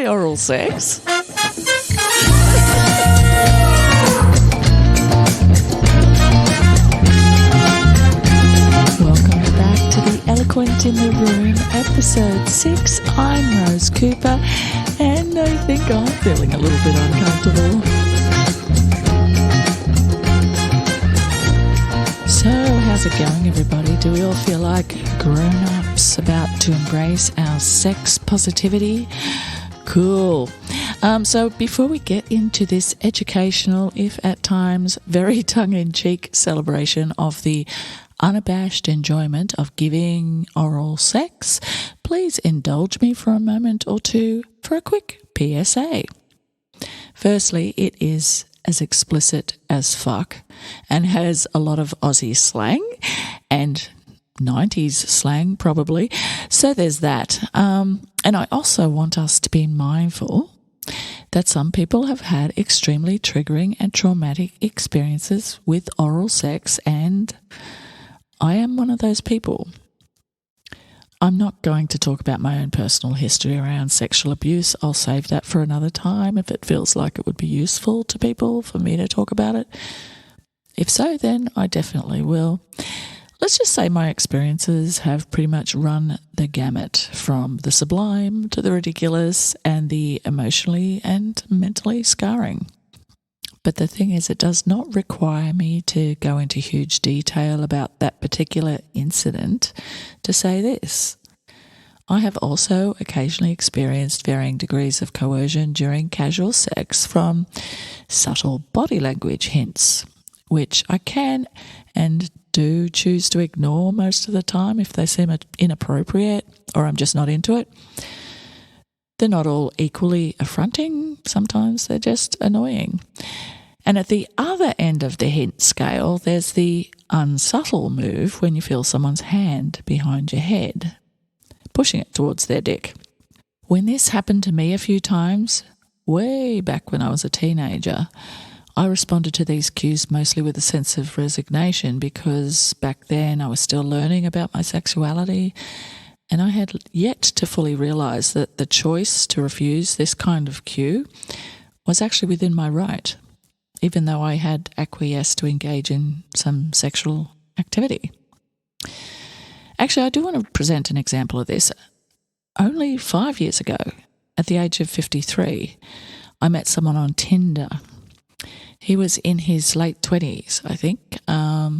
enjoy oral sex. Welcome back to the Eloquent in the Room, episode 6. I'm Rose Cooper, and I think I'm feeling a little bit uncomfortable. So, how's it going, everybody? Do we all feel like grown-ups about to embrace our sex positivity? Cool. So before we get into this educational, if at times very tongue-in-cheek celebration of the unabashed enjoyment of giving oral sex, please indulge me for a moment or two for a quick PSA. Firstly, it is as explicit as fuck and has a lot of Aussie slang and 90s slang probably. So there's that. And I also want us to be mindful that some people have had extremely triggering and traumatic experiences with oral sex, and I am one of those people. I'm not going to talk about my own personal history around sexual abuse. I'll save that for another time if it feels like it would be useful to people for me to talk about it. If so, then I definitely will. Let's just say my experiences have pretty much run the gamut from the sublime to the ridiculous and the emotionally and mentally scarring. But the thing is, it does not require me to go into huge detail about that particular incident to say this. I have also occasionally experienced varying degrees of coercion during casual sex from subtle body language hints, which I can and do choose to ignore most of the time if they seem inappropriate or I'm just not into it. They're not all equally affronting. Sometimes they're just annoying. And at the other end of the hint scale, there's the unsubtle move when you feel someone's hand behind your head, pushing it towards their dick. When this happened to me a few times, way back when I was a teenager, I responded to these cues mostly with a sense of resignation because back then I was still learning about my sexuality, and I had yet to fully realise that the choice to refuse this kind of cue was actually within my right, even though I had acquiesced to engage in some sexual activity. Actually, I do want to present an example of this. Only 5 years ago, at the age of 53, I met someone on Tinder. He was in his late 20s, I think.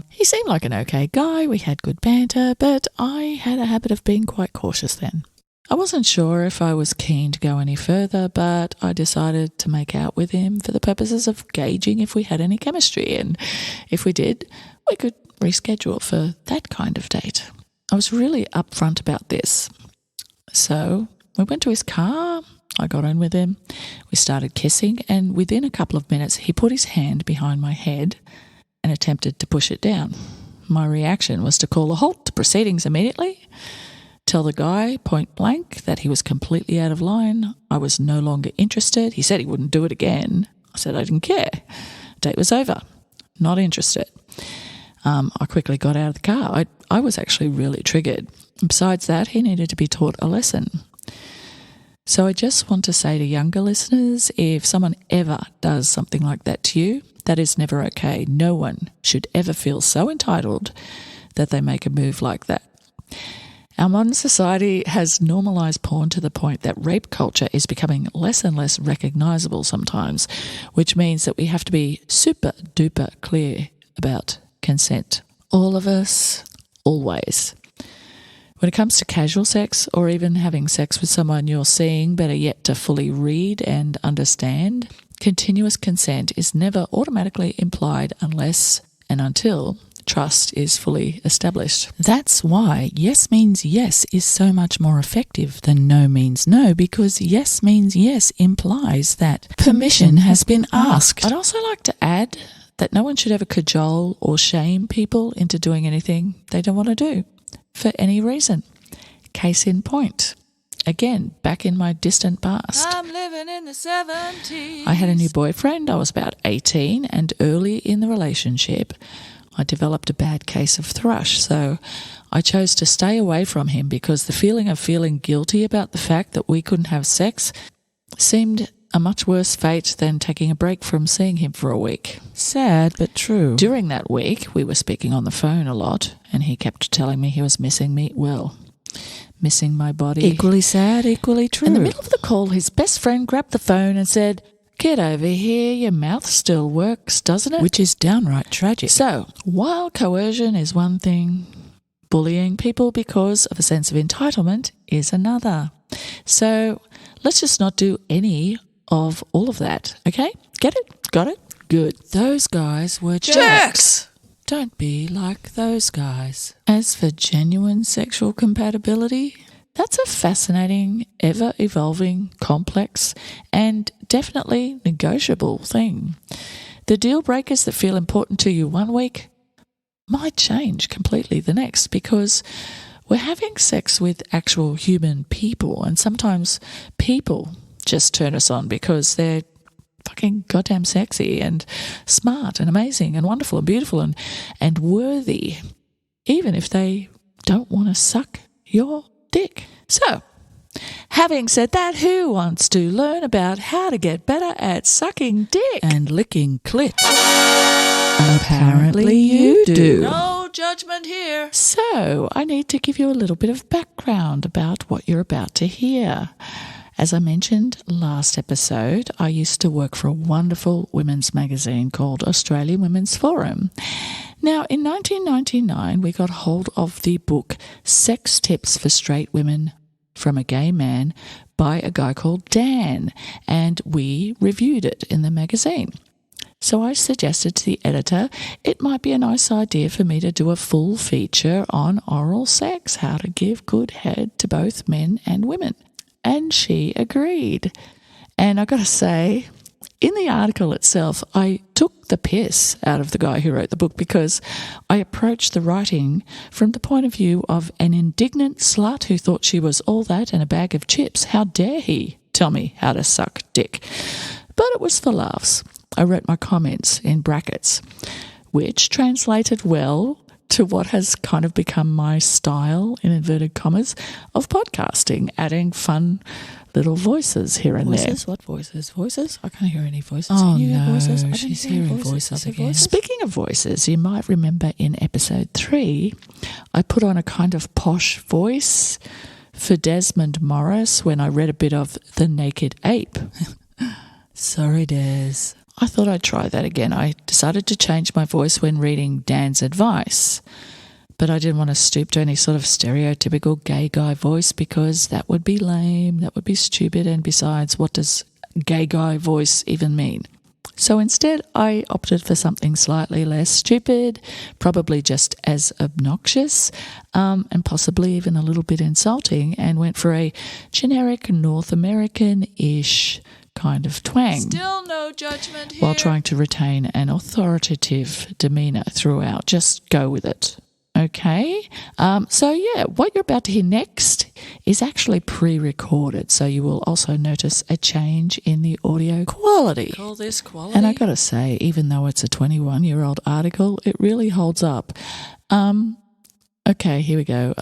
He seemed like an okay guy. We had good banter, but I had a habit of being quite cautious then. I wasn't sure if I was keen to go any further, but I decided to make out with him for the purposes of gauging if we had any chemistry, and if we did, we could reschedule for that kind of date. I was really upfront about this. So we went to his car, I got in with him, we started kissing, and within a couple of minutes he put his hand behind my head and attempted to push it down. My reaction was to call a halt to proceedings immediately, tell the guy point blank that he was completely out of line. I was no longer interested. He said he wouldn't do it again. I said I didn't care. Date was over. Not interested. I quickly got out of the car. I was actually really triggered. Besides that, he needed to be taught a lesson. So I just want to say to younger listeners, if someone ever does something like that to you, that is never okay. No one should ever feel so entitled that they make a move like that. Our modern society has normalised porn to the point that rape culture is becoming less and less recognisable sometimes, which means that we have to be super duper clear about consent. All of us, always. When it comes to casual sex or even having sex with someone you're seeing but are yet to fully read and understand, continuous consent is never automatically implied unless and until trust is fully established. That's why yes means yes is so much more effective than no means no, because yes means yes implies that permission has been asked. I'd also like to add that no one should ever cajole or shame people into doing anything they don't want to do for any reason. Case in point. Again, back in my distant past. I'm living in the 70s. I had a new boyfriend. I was about 18, and early in the relationship, I developed a bad case of thrush, so I chose to stay away from him because the feeling of feeling guilty about the fact that we couldn't have sex seemed a much worse fate than taking a break from seeing him for a week. Sad but true. During that week, we were speaking on the phone a lot, and he kept telling me he was missing me, missing my body. Equally sad, equally true. In the middle of the call, his best friend grabbed the phone and said, "Get over here, your mouth still works, doesn't it?" Which is downright tragic. So, while coercion is one thing, bullying people because of a sense of entitlement is another. So, let's just not do any of all of that, okay? Get it? Got it? Good. Those guys were jerks. Don't be like those guys. As for genuine sexual compatibility, that's a fascinating, ever-evolving, complex, and definitely negotiable thing. The deal breakers that feel important to you one week might change completely the next, because we're having sex with actual human people, and sometimes people just turn us on because they're fucking goddamn sexy and smart and amazing and wonderful and beautiful and worthy, even if they don't want to suck your dick. So, having said that, who wants to learn about how to get better at sucking dick and licking clit? Apparently you do. No judgment here. So, I need to give you a little bit of background about what you're about to hear. As I mentioned last episode, I used to work for a wonderful women's magazine called Australian Women's Forum. Now, in 1999, we got hold of the book Sex Tips for Straight Women from a Gay Man by a guy called Dan, and we reviewed it in the magazine. So I suggested to the editor it might be a nice idea for me to do a full feature on oral sex, how to give good head to both men and women. And she agreed. And I got to say, in the article itself, I took the piss out of the guy who wrote the book, because I approached the writing from the point of view of an indignant slut who thought she was all that and a bag of chips. How dare he tell me how to suck dick? But it was for laughs. I wrote my comments in brackets, which translated well to what has kind of become my style, in inverted commas, of podcasting, adding fun little voices here and there. What voices? Voices? I can't hear any voices. Oh, Can you hear no, voices? she's hearing voices again. Voices? Speaking of voices, you might remember in episode 3, I put on a kind of posh voice for Desmond Morris when I read a bit of The Naked Ape. Sorry, Des. I thought I'd try that again. I decided to change my voice when reading Dan's advice, but I didn't want to stoop to any sort of stereotypical gay guy voice, because that would be lame, that would be stupid, and besides, what does gay guy voice even mean? So instead, I opted for something slightly less stupid, probably just as obnoxious, and possibly even a little bit insulting, and went for a generic North American-ish kind of twang. Still no judgment here. While trying to retain an authoritative demeanour throughout. Just go with it. Okay? So, what you're about to hear next is actually pre-recorded, so you will also notice a change in the audio quality. Call this quality? And I got to say, even though it's a 21-year-old article, it really holds up. Okay, here we go.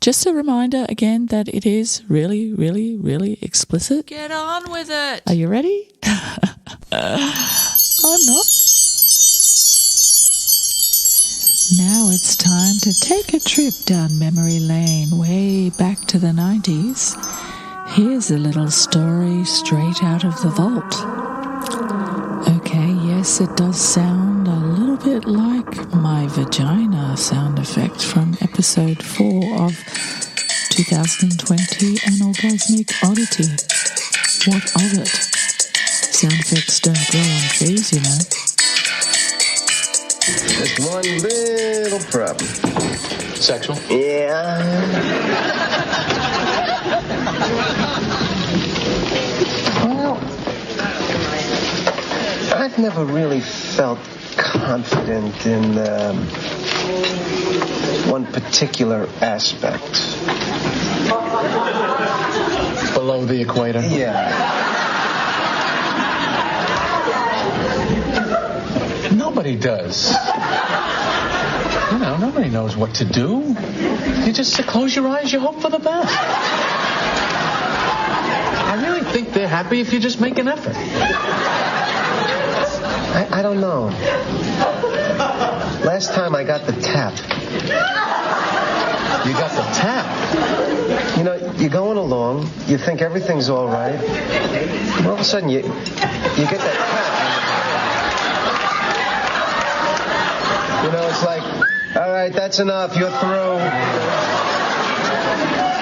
Just a reminder again that it is really, really, really explicit. Get on with it. Are you ready? I'm not. Now it's time to take a trip down memory lane, way back to the 90s. Here's a little story straight out of the vault. Okay, yes, it does sound a little bit like my vagina sound effect from episode 4 of 2020 An Orgasmic Oddity. What of it? Sound effects don't grow on trees, you know. Just one little problem. Sexual? Yeah. Well, I've never really felt confident in one particular aspect. Below the equator? Yeah. Nobody does. You know, nobody knows what to do. You just close your eyes, you hope for the best. I really think they're happy if you just make an effort. I don't know. Last time I got the tap. You got the tap. You know, you're going along, you think everything's all right, and all of a sudden you get that tap. You know, it's like, all right, that's enough, you're through.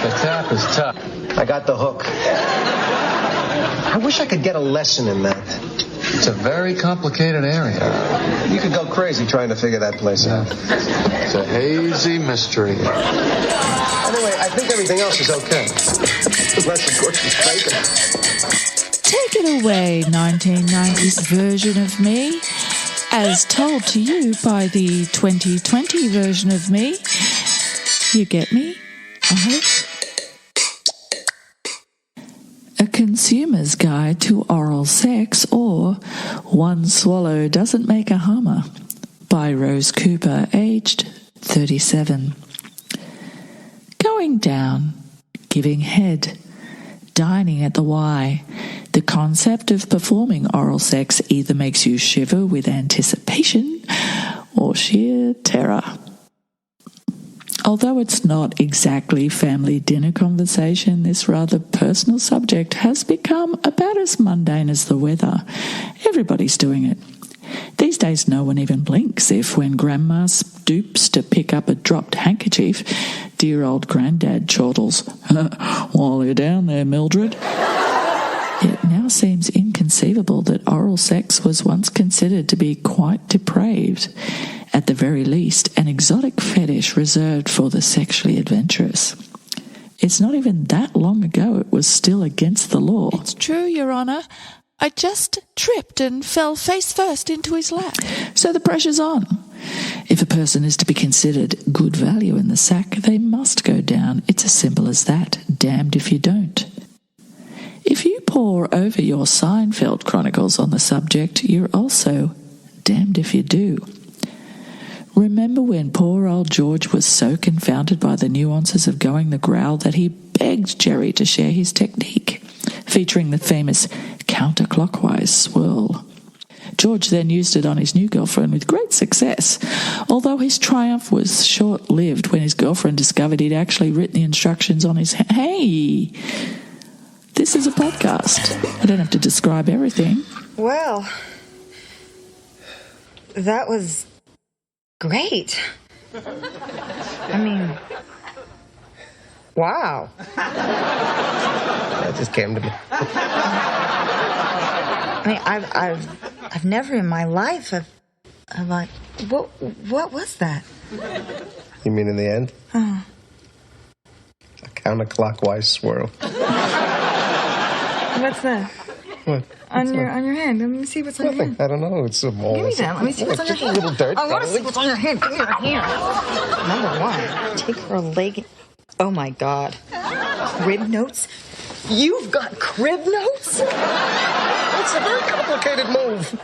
The tap is tough. I got the hook. I wish I could get a lesson in that. It's a very complicated area. You could go crazy trying to figure that place out. It's a hazy mystery. Anyway, I think everything else is okay. Unless, of course, she's faking. Take it away, 1990s version of me, as told to you by the 2020 version of me. You get me? I hope. A Consumer's Guide to Oral Sex, or One Swallow Doesn't Make a Hummer, by Rose Cooper, aged 37. Going down, giving head, dining at the Y. The concept of performing oral sex either makes you shiver with anticipation or sheer terror. Although it's not exactly family dinner conversation, this rather personal subject has become about as mundane as the weather. Everybody's doing it. These days no one even blinks if, when grandma stoops to pick up a dropped handkerchief, dear old granddad chortles, "While you're down there, Mildred." It now seems inconceivable that oral sex was once considered to be quite depraved. At the very least, an exotic fetish reserved for the sexually adventurous. It's not even that long ago it was still against the law. It's true, Your Honour. I just tripped and fell face first into his lap. So the pressure's on. If a person is to be considered good value in the sack, they must go down. It's as simple as that. Damned if you don't. If you pore over your Seinfeld chronicles on the subject, you're also damned if you do. Remember when poor old George was so confounded by the nuances of going the growl that he begged Jerry to share his technique, featuring the famous counterclockwise swirl. George then used it on his new girlfriend with great success, although his triumph was short-lived when his girlfriend discovered he'd actually written the instructions on his... Hey! This is a podcast. I don't have to describe everything. Well, that was great. I mean, wow. That just came to me. I mean, I've never in my life have like, what was that? You mean in the end? Oh. A counterclockwise swirl. What's that? What? On your hand. Let me see what's on your Nothing. hand. I don't know. It's a ball. Give me that. Let me see what's on your hand. Just a little dirt. I want to see what's on your hand. Give me your hand. Number one, take her leg. Oh my God. Crib notes? You've got crib notes? It's a very complicated move.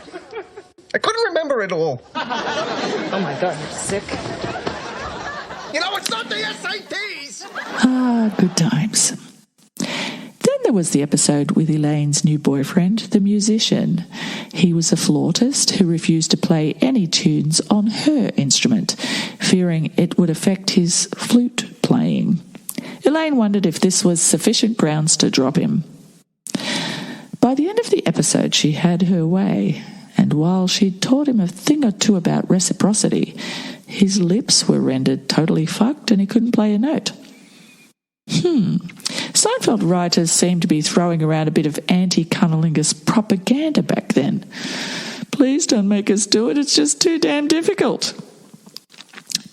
I couldn't remember it all. Oh my God, you're sick. You know, it's not the SATs. Ah, good times. Then there was the episode with Elaine's new boyfriend, the musician. He was a flautist who refused to play any tunes on her instrument, fearing it would affect his flute playing. Elaine wondered if this was sufficient grounds to drop him. By the end of the episode, she had her way, and while she'd taught him a thing or two about reciprocity, his lips were rendered totally fucked and he couldn't play a note. Seinfeld writers seemed to be throwing around a bit of anti-cunnilingus propaganda back then. Please don't make us do it, it's just too damn difficult.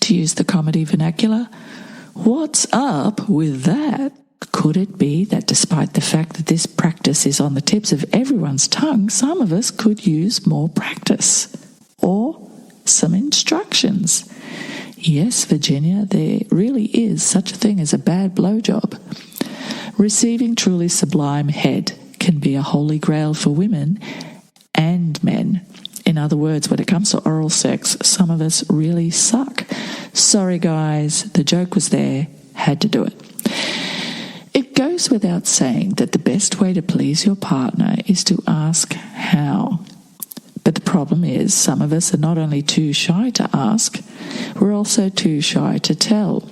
To use the comedy vernacular, what's up with that? Could it be that despite the fact that this practice is on the tips of everyone's tongue, some of us could use more practice? Or some instructions? Yes, Virginia, there really is such a thing as a bad blowjob. Receiving truly sublime head can be a holy grail for women and men. In other words, when it comes to oral sex, some of us really suck. Sorry, guys, the joke was there, had to do it. It goes goes without saying that the best way to please your partner is to ask how. But the problem is, some of us are not only too shy to ask, we're also too shy to tell.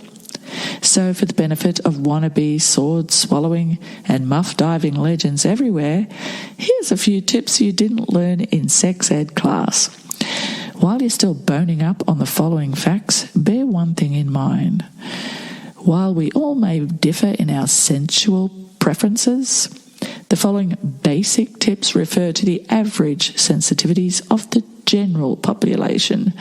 So for the benefit of wannabe sword-swallowing and muff-diving legends everywhere, here's a few tips you didn't learn in sex ed class. While you're still boning up on the following facts, bear one thing in mind. While we all may differ in our sensual preferences, the following basic tips refer to the average sensitivities of the general population.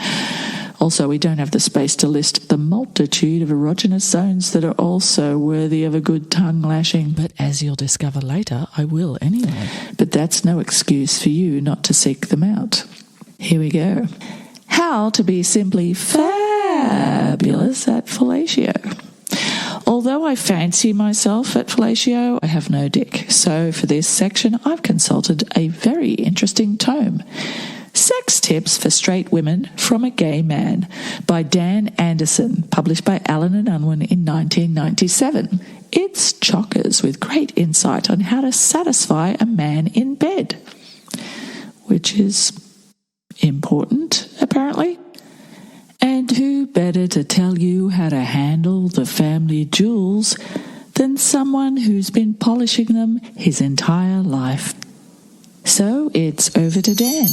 Also, we don't have the space to list the multitude of erogenous zones that are also worthy of a good tongue lashing. But as you'll discover later, I will anyway. But that's no excuse for you not to seek them out. Here we go. How to be simply fabulous at fellatio. Although I fancy myself at fellatio, I have no dick. So for this section, I've consulted a very interesting tome. Sex Tips for Straight Women from a Gay Man by Dan Anderson, published by Allen and Unwin in 1997. It's chockers with great insight on how to satisfy a man in bed, which is important, apparently. And who better to tell you how to handle the family jewels than someone who's been polishing them his entire life? So it's over to Dan.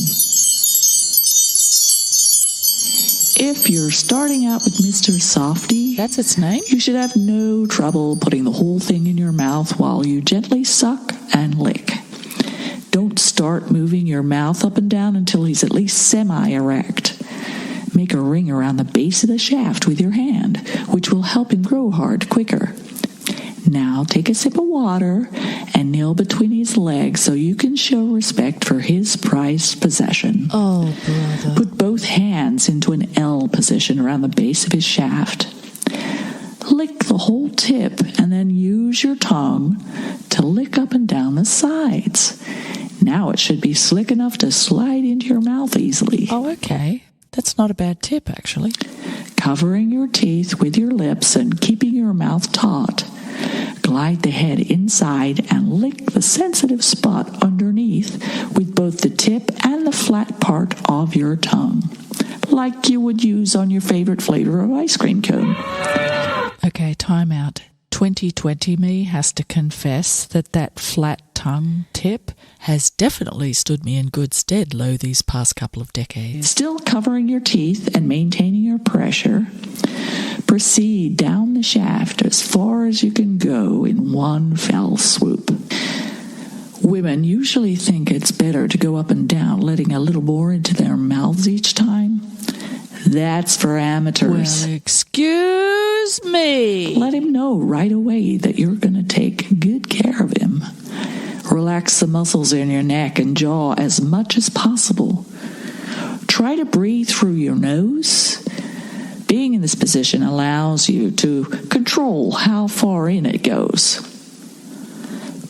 If you're starting out with Mr. Softy, That's its name? you should have no trouble putting the whole thing in your mouth while you gently suck and lick. Don't start moving your mouth up and down until he's at least semi-erect. Make a ring around the base of the shaft with your hand, which will help him grow hard quicker. Now take a sip of water and kneel between his legs so you can show respect for his prized possession. Oh, brother. Put both hands into an L position around the base of his shaft. Lick the whole tip and then use your tongue to lick up and down the sides. Now it should be slick enough to slide into your mouth easily. Oh, okay. That's not a bad tip, actually. Covering your teeth with your lips and keeping your mouth taut. Glide the head inside and lick the sensitive spot underneath with both the tip and the flat part of your tongue, like you would use on your favorite flavor of ice cream cone. Okay, time out. 2020 me has to confess that flat tongue tip has definitely stood me in good stead lo these past couple of decades. Still covering your teeth and maintaining your pressure, proceed down the shaft as far as you can go in one fell swoop. Women usually think it's better to go up and down, letting a little more into their mouths each time. That's for amateurs. Well, excuse me. Let him know right away that you're going to take good care of him. Relax the muscles in your neck and jaw as much as possible. Try to breathe through your nose. Being in this position allows you to control how far in it goes.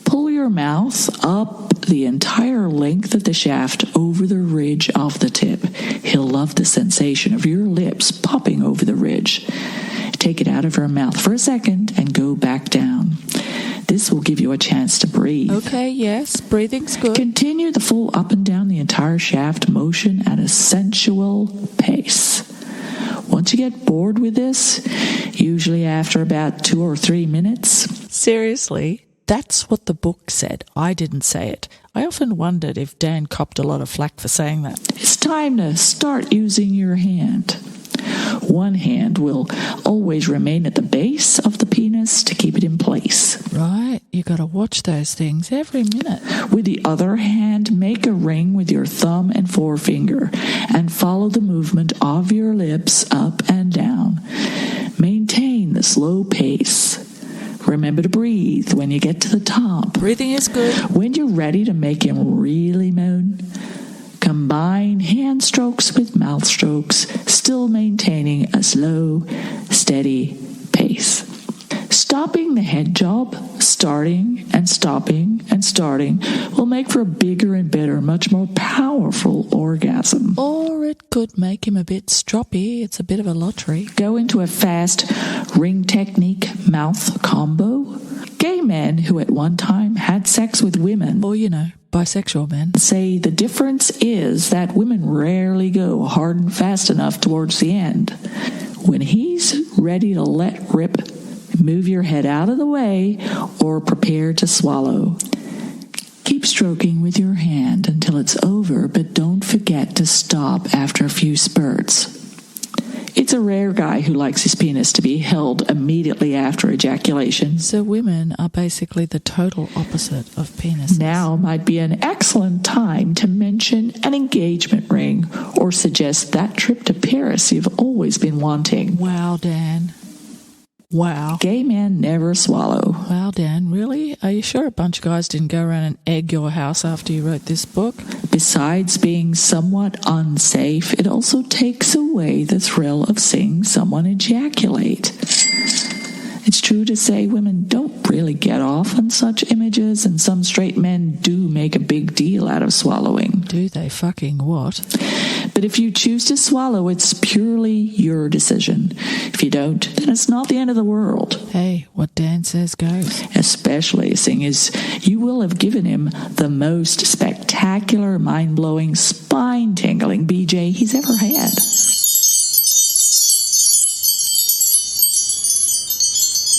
Pull your mouth up the entire length of the shaft over the ridge of the tip. He'll love the sensation of your lips popping over the ridge. Take it out of your mouth for a second and go back down. This will give you a chance to breathe. Okay, yes, breathing's good. Continue the full up and down the entire shaft motion at a sensual pace. Once you get bored with this, usually after about 2 or 3 minutes. Seriously? That's what the book said. I didn't say it. I often wondered if Dan copped a lot of flack for saying that. It's time to start using your hand. One hand will always remain at the base of the penis to keep it in place. Right, you got to watch those things every minute. With the other hand, make a ring with your thumb and forefinger and follow the movement of your lips up and down. Maintain the slow pace. Remember to breathe when you get to the top. Breathing is good. When you're ready to make him really moan, combine hand strokes with mouth strokes, still maintaining a slow, steady pace. Stopping the head job, starting and stopping and starting, will make for a bigger and better, much more powerful orgasm. Or it could make him a bit stroppy. It's a bit of a lottery. Go into a fast ring technique mouth combo. Get Gay men who at one time had sex with women, Or, bisexual men. say the difference is that women rarely go hard and fast enough towards the end. When he's ready to let rip, move your head out of the way or prepare to swallow. Keep stroking with your hand until it's over, but don't forget to stop after a few spurts. It's a rare guy who likes his penis to be held immediately after ejaculation. So women are basically the total opposite of penises. Now might be an excellent time to mention an engagement ring or suggest that trip to Paris you've always been wanting. Wow, Dan. Wow. Gay men never swallow. Wow, Dan, really? Are you sure a bunch of guys didn't go around and egg your house after you wrote this book? Besides being somewhat unsafe, it also takes away the thrill of seeing someone ejaculate. It's true to say women don't really get off on such images, and some straight men do make a big deal out of swallowing. Do they fucking what? But if you choose to swallow, it's purely your decision. If you don't, then it's not the end of the world. Hey, what Dan says goes. Especially seeing as you will have given him the most spectacular, mind-blowing, spine-tingling BJ he's ever had.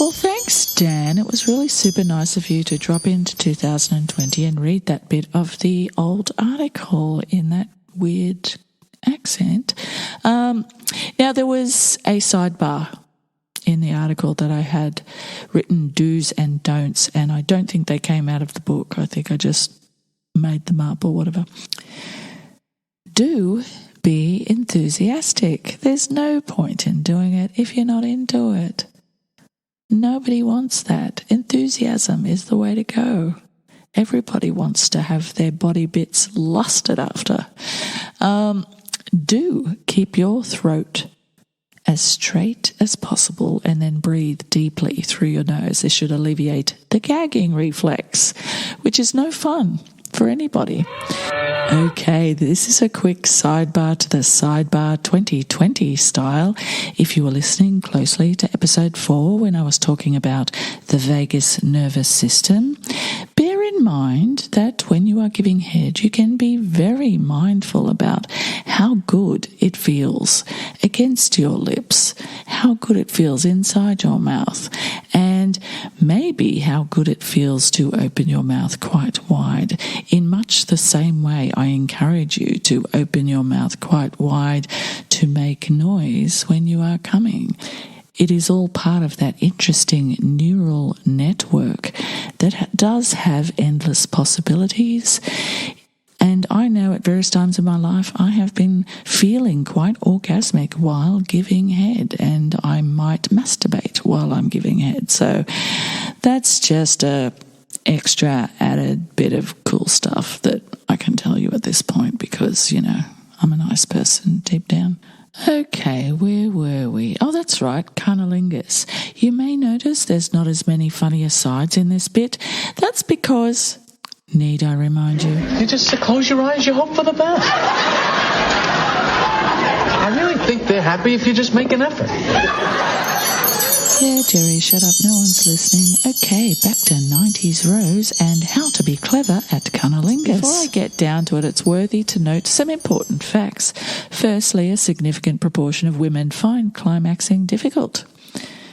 Well, thanks, Dan. It was really super nice of you to drop into 2020 and read that bit of the old article in that weird accent. Now, there was a sidebar in the article that I had written do's and don'ts, and I don't think they came out of the book. I think I just made them up or whatever. Do be enthusiastic. There's no point in doing it if you're not into it. Nobody wants that. Enthusiasm is the way to go. Everybody wants to have their body bits lusted after. Do keep your throat as straight as possible and then breathe deeply through your nose. This should alleviate the gagging reflex, which is no fun for anybody. Okay, this is a quick sidebar to the Sidebar 2020 style. If you were listening closely to episode 4 when I was talking about the vagus nervous system, bear in mind that when you are giving head, you can be very mindful about how good it feels against your lips, how good it feels inside your mouth, and maybe how good it feels to open your mouth quite wide. In much the same way, I encourage you to open your mouth quite wide to make noise when you are coming. It is all part of that interesting neural network that does have endless possibilities. And I know at various times in my life I have been feeling quite orgasmic while giving head, and I might masturbate while I'm giving head. So that's just a extra added bit of cool stuff that I can tell you at this point because, I'm a nice person deep down. Okay, where were we? Oh, that's right, cunnilingus. You may notice there's not as many funny asides in this bit. That's because, need I remind you? You just close your eyes, you hope for the best. I really think they're happy if you just make an effort. Yeah, Jerry, shut up. No one's listening. Okay, back to 90s Rose and how to be clever at cunnilingus. Before I get down to it, it's worthy to note some important facts. Firstly, a significant proportion of women find climaxing difficult.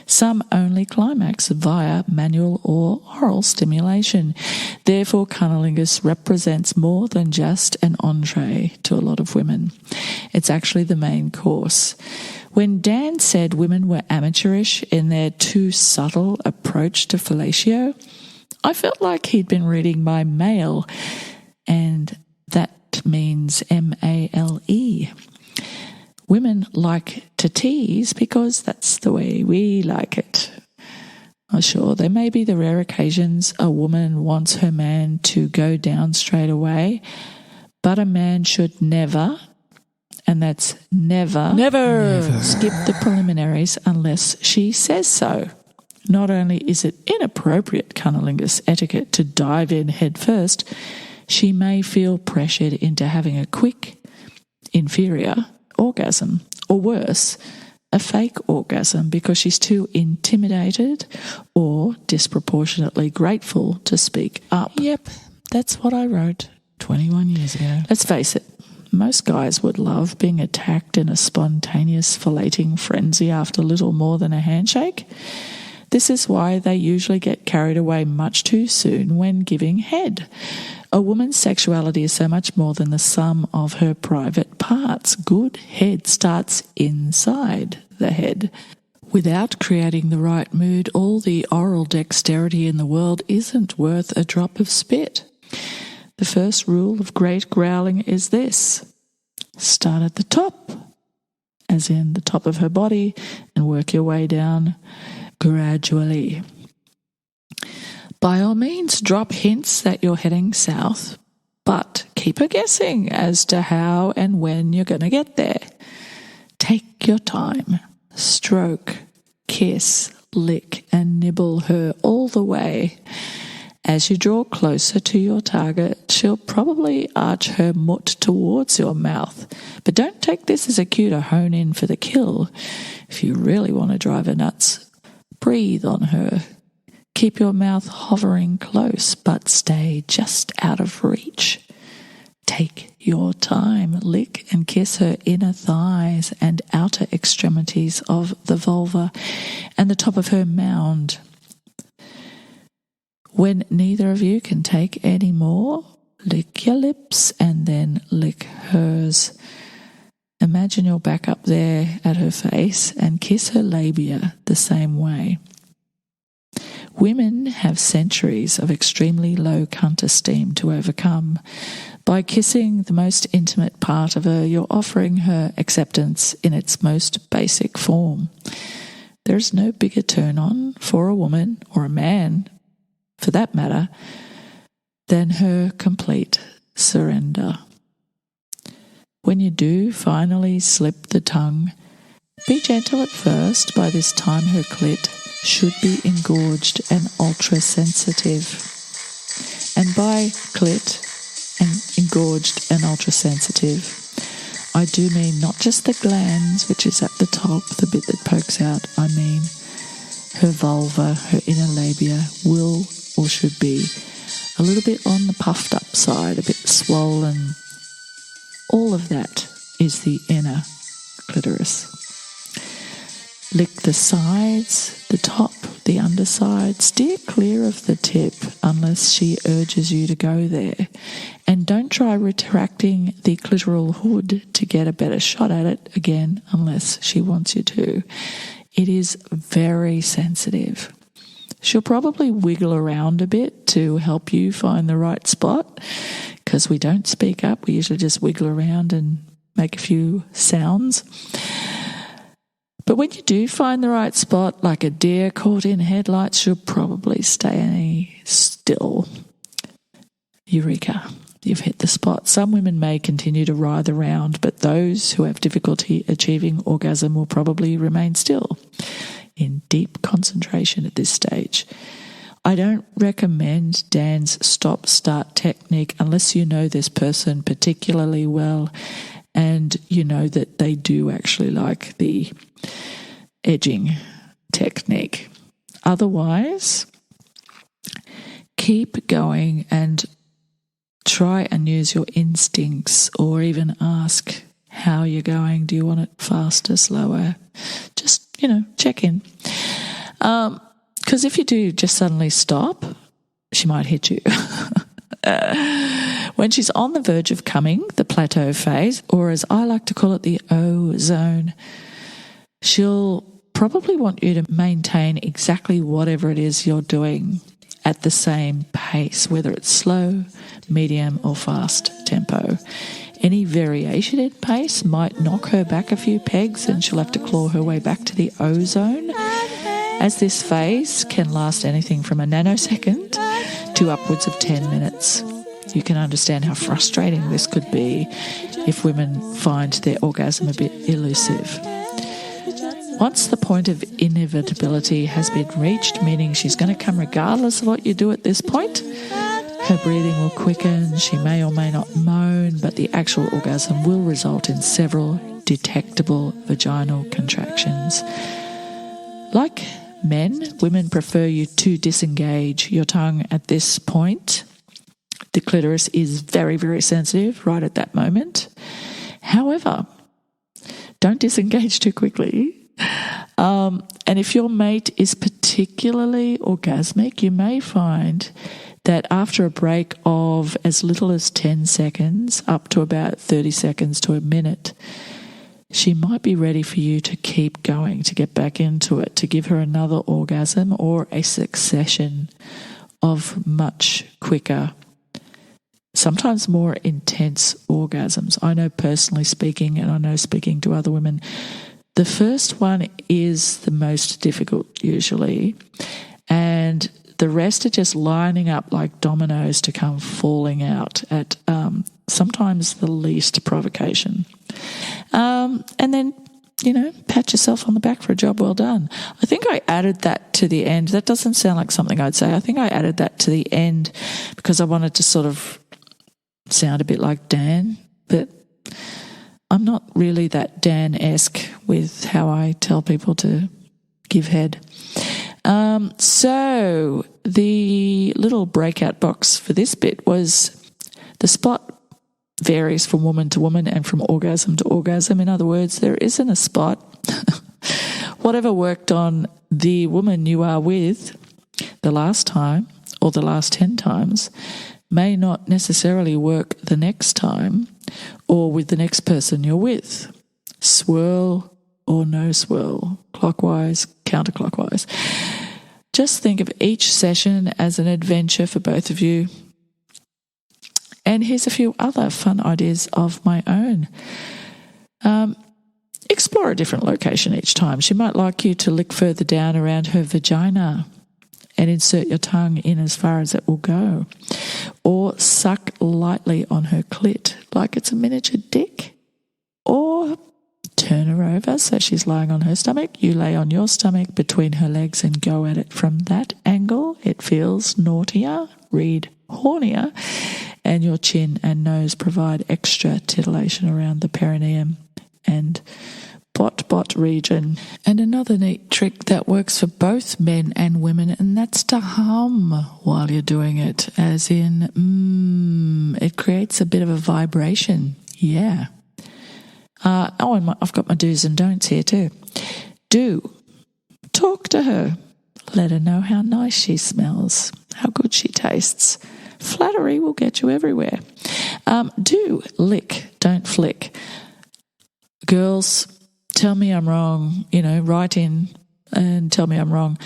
Some only climax via manual or oral stimulation. Therefore, cunnilingus represents more than just an entree to a lot of women. It's actually the main course. When Dan said women were amateurish in their too subtle approach to fellatio, I felt like he'd been reading my mail, and that means M-A-L-E. Women like to tease because that's the way we like it. Oh, sure, there may be the rare occasions a woman wants her man to go down straight away, but a man should never, and that's never, skip the preliminaries unless she says so. Not only is it inappropriate cunnilingus etiquette to dive in head first, she may feel pressured into having a quick, inferior orgasm, or worse, a fake orgasm because she's too intimidated or disproportionately grateful to speak up. Yep, that's what I wrote 21 years ago. Let's face it, most guys would love being attacked in a spontaneous filleting frenzy after little more than a handshake. This is why they usually get carried away much too soon when giving head. A woman's sexuality is so much more than the sum of her private parts. Good head starts inside the head. Without creating the right mood, all the oral dexterity in the world isn't worth a drop of spit. The first rule of great growling is this: start at the top, as in the top of her body, and work your way down gradually. By all means, drop hints that you're heading south, but keep her guessing as to how and when you're going to get there. Take your time. Stroke, kiss, lick, and nibble her all the way. As you draw closer to your target, she'll probably arch her mutt towards your mouth. But don't take this as a cue to hone in for the kill. If you really want to drive her nuts, breathe on her. Keep your mouth hovering close, but stay just out of reach. Take your time. Lick and kiss her inner thighs and outer extremities of the vulva and the top of her mound. When neither of you can take any more, lick your lips and then lick hers. Imagine you're back up there at her face and kiss her labia the same way. Women have centuries of extremely low cunt esteem to overcome. By kissing the most intimate part of her, you're offering her acceptance in its most basic form. There is no bigger turn-on for a woman, or a man, for that matter, than her complete surrender. When you do finally slip the tongue, be gentle at first. By this time her clit should be engorged and ultra-sensitive. And by clit and engorged and ultra-sensitive, I do mean not just the glands, which is at the top, the bit that pokes out. I mean her vulva, her inner labia will or should be a little bit on the puffed up side, a bit swollen. All of that is the inner clitoris. Lick the sides, the top, the underside. Steer clear of the tip unless she urges you to go there. And don't try retracting the clitoral hood to get a better shot at it again unless she wants you to. It is very sensitive. She'll probably wiggle around a bit to help you find the right spot, because we don't speak up. We usually just wiggle around and make a few sounds. But when you do find the right spot, like a deer caught in headlights, she'll probably stay still. Eureka, you've hit the spot. Some women may continue to writhe around, but those who have difficulty achieving orgasm will probably remain still, in deep concentration at this stage. I don't recommend Dan's stop-start technique unless you know this person particularly well and you know that they do actually like the edging technique. Otherwise, keep going and try and use your instincts, or even ask how you're going. Do you want it faster, slower? Just, check in. Because if you do just suddenly stop, she might hit you. When she's on the verge of coming, the plateau phase, or as I like to call it, the O zone, she'll probably want you to maintain exactly whatever it is you're doing at the same pace, whether it's slow, medium, or fast tempo. Any variation in pace might knock her back a few pegs and she'll have to claw her way back to the O zone, as this phase can last anything from a nanosecond to upwards of 10 minutes. You can understand how frustrating this could be if women find their orgasm a bit elusive. Once the point of inevitability has been reached, meaning she's going to come regardless of what you do at this point, her breathing will quicken, she may or may not moan, but the actual orgasm will result in several detectable vaginal contractions. Like men, women prefer you to disengage your tongue at this point. The clitoris is very, very sensitive right at that moment. However, don't disengage too quickly. And if your mate is particularly orgasmic, you may find that after a break of as little as 10 seconds up to about 30 seconds to a minute, she might be ready for you to keep going, to get back into it, to give her another orgasm or a succession of much quicker, sometimes more intense orgasms. I know personally speaking, and I know speaking to other women, the first one is the most difficult usually, and the rest are just lining up like dominoes to come falling out at sometimes the least provocation. And then, pat yourself on the back for a job well done. I think I added that to the end. That doesn't sound like something I'd say. I think I added that to the end because I wanted to sort of sound a bit like Dan, but I'm not really that Dan-esque with how I tell people to give head. So the little breakout box for this bit was the spot varies from woman to woman and from orgasm to orgasm. In other words, there isn't a spot. Whatever worked on the woman you are with the last time or the last 10 times may not necessarily work the next time or with the next person you're with. Swirl or no swirl, clockwise, counterclockwise. Just think of each session as an adventure for both of you. And here's a few other fun ideas of my own. Explore a different location each time. She might like you to lick further down around her vagina and insert your tongue in as far as it will go. Or suck lightly on her clit like it's a miniature dick. Or turn her over so she's lying on her stomach. You lay on your stomach between her legs and go at it from that angle. It feels naughtier, read hornier, and your chin and nose provide extra titillation around the perineum and bot region. And another neat trick that works for both men and women, and that's to hum while you're doing it, as in, it creates a bit of a vibration. Yeah. And I've got my do's and don'ts here too. Do. Talk to her. Let her know how nice she smells, how good she tastes. Flattery will get you everywhere. Do. Lick. Don't flick. Girls, tell me I'm wrong. Write in and tell me I'm wrong.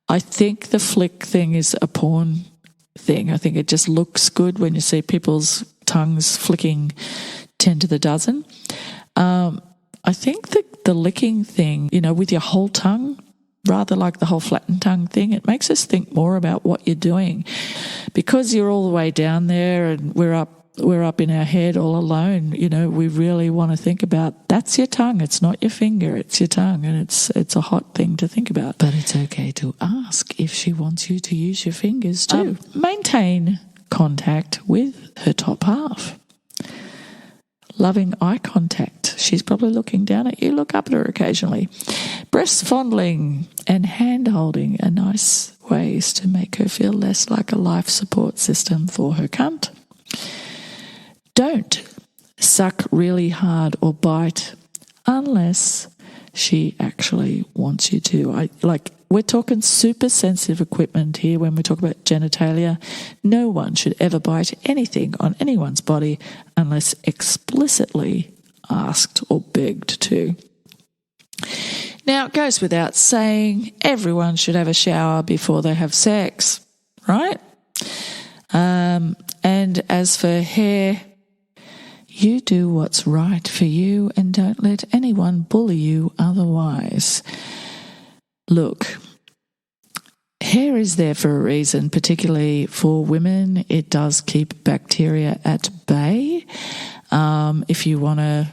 I think the flick thing is a porn thing. I think it just looks good when you see people's tongues flicking 10 to the dozen. I think that the licking thing, with your whole tongue, rather like the whole flattened tongue thing, it makes us think more about what you're doing. Because you're all the way down there and we're up in our head all alone, we really want to think about that's your tongue. It's not your finger, it's your tongue, and it's a hot thing to think about. But it's okay to ask if she wants you to use your fingers too. Maintain contact with her top half. Loving eye contact. She's probably looking down at you. Look up at her occasionally. Breast fondling and hand holding are nice ways to make her feel less like a life support system for her cunt. Don't suck really hard or bite unless she actually wants you to. We're talking super sensitive equipment here when we talk about genitalia. No one should ever bite anything on anyone's body unless explicitly asked or begged to. Now, it goes without saying, everyone should have a shower before they have sex, right? And as for hair, you do what's right for you and don't let anyone bully you otherwise. Look, hair is there for a reason, particularly for women. It does keep bacteria at bay. If you want to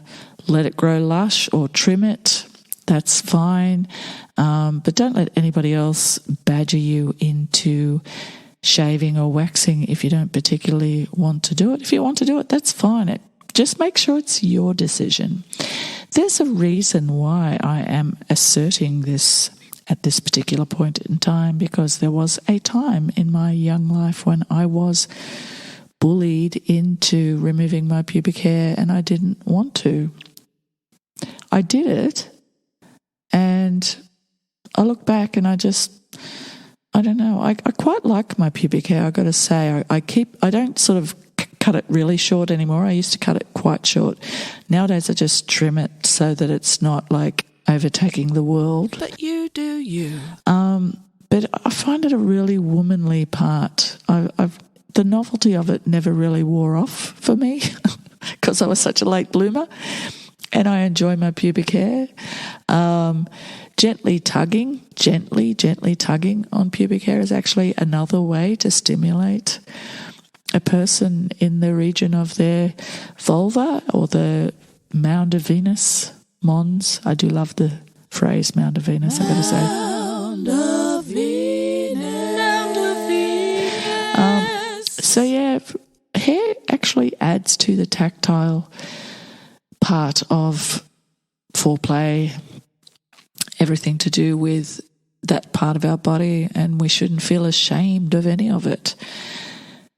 let it grow lush or trim it, that's fine. But don't let anybody else badger you into shaving or waxing if you don't particularly want to do it. If you want to do it, that's fine. Just make sure it's your decision. there's a reason why I am asserting this at this particular point in time, because there was a time in my young life when I was bullied into removing my pubic hair and I didn't want to. I did it, and I look back and I don't know. I quite like my pubic hair, I got to say. I don't sort of cut it really short anymore. I used to cut it quite short. Nowadays I just trim it so that it's not like overtaking the world. But you do you. But I find it a really womanly part. The novelty of it never really wore off for me because I was such a late bloomer, and I enjoy my pubic hair. Gently tugging on pubic hair is actually another way to stimulate a person in the region of their vulva or the mound of Venus, mons. I do love the phrase mound of Venus, I've got to say. Mound of Venus. So yeah, hair actually adds to the tactile part of foreplay, everything to do with that part of our body, and we shouldn't feel ashamed of any of it.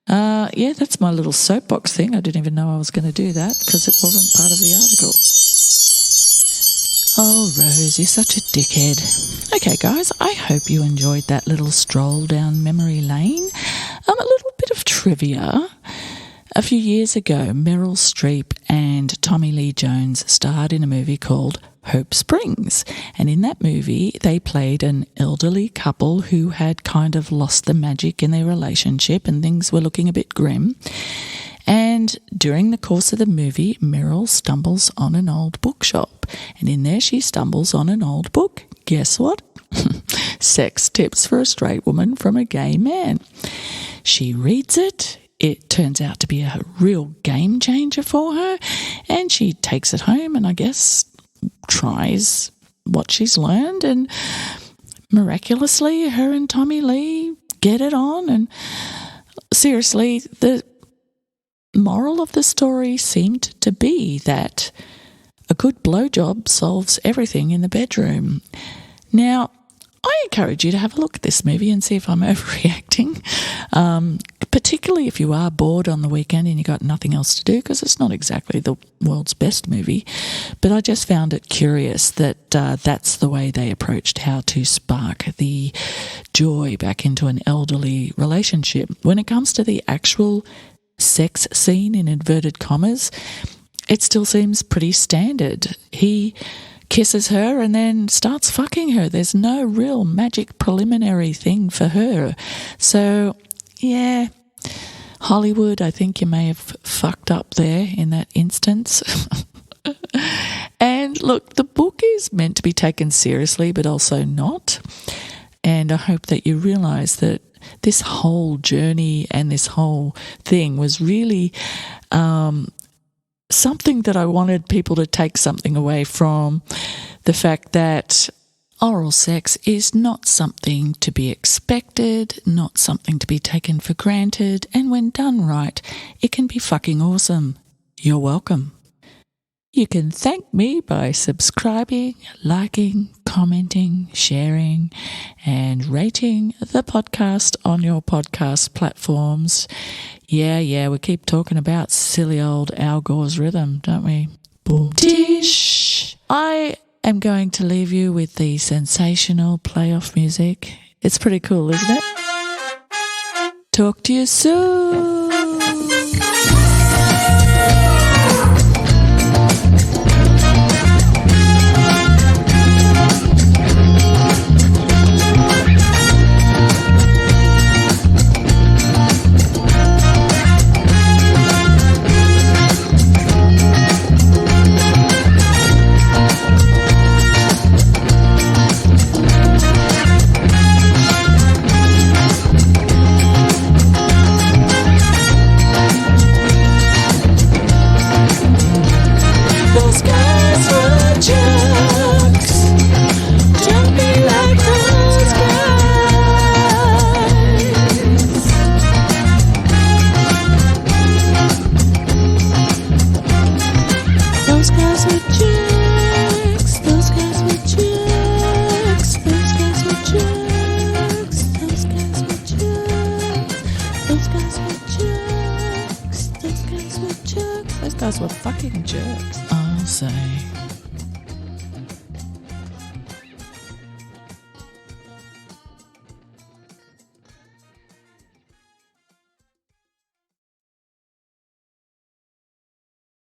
Yeah, that's my little soapbox thing. I didn't even know I was going to do that because it wasn't part of the article. Oh, Rose, you're such a dickhead. Okay, guys, I hope you enjoyed that little stroll down memory lane. A little bit of trivia. A few years ago, Meryl Streep and Tommy Lee Jones starred in a movie called Hope Springs, and in that movie they played an elderly couple who had kind of lost the magic in their relationship and things were looking a bit grim. And during the course of the movie, Meryl stumbles on an old bookshop, and in there she stumbles on an old book. Guess what? Sex Tips for a Straight Woman from a Gay Man. She reads it. It turns out to be a real game changer for her, and she takes it home and I guess tries what she's learned, and miraculously her and Tommy Lee get it on. And seriously, the moral of the story seemed to be that a good blowjob solves everything in the bedroom. Now, I encourage you to have a look at this movie and see if I'm overreacting, particularly if you are bored on the weekend and you got nothing else to do, because it's not exactly the world's best movie. But I just found it curious that that's the way they approached how to spark the joy back into an elderly relationship. When it comes to the actual sex scene, in inverted commas, it still seems pretty standard. He kisses her and then starts fucking her. There's no real magic preliminary thing for her. So, yeah, Hollywood, I think you may have fucked up there in that instance. And look, the book is meant to be taken seriously, but also not. And I hope that you realise that this whole journey and this whole thing was really something that I wanted people to take something away from. The fact that oral sex is not something to be expected, not something to be taken for granted, and when done right, it can be fucking awesome. You're welcome. You can thank me by subscribing, liking, commenting, sharing, and rating the podcast on your podcast platforms. Yeah, we keep talking about silly old Al Gore's rhythm, don't we? Boom, tish. I am going to leave you with the sensational playoff music. It's pretty cool, isn't it? Talk to you soon. guys were fucking jerks. I'll say.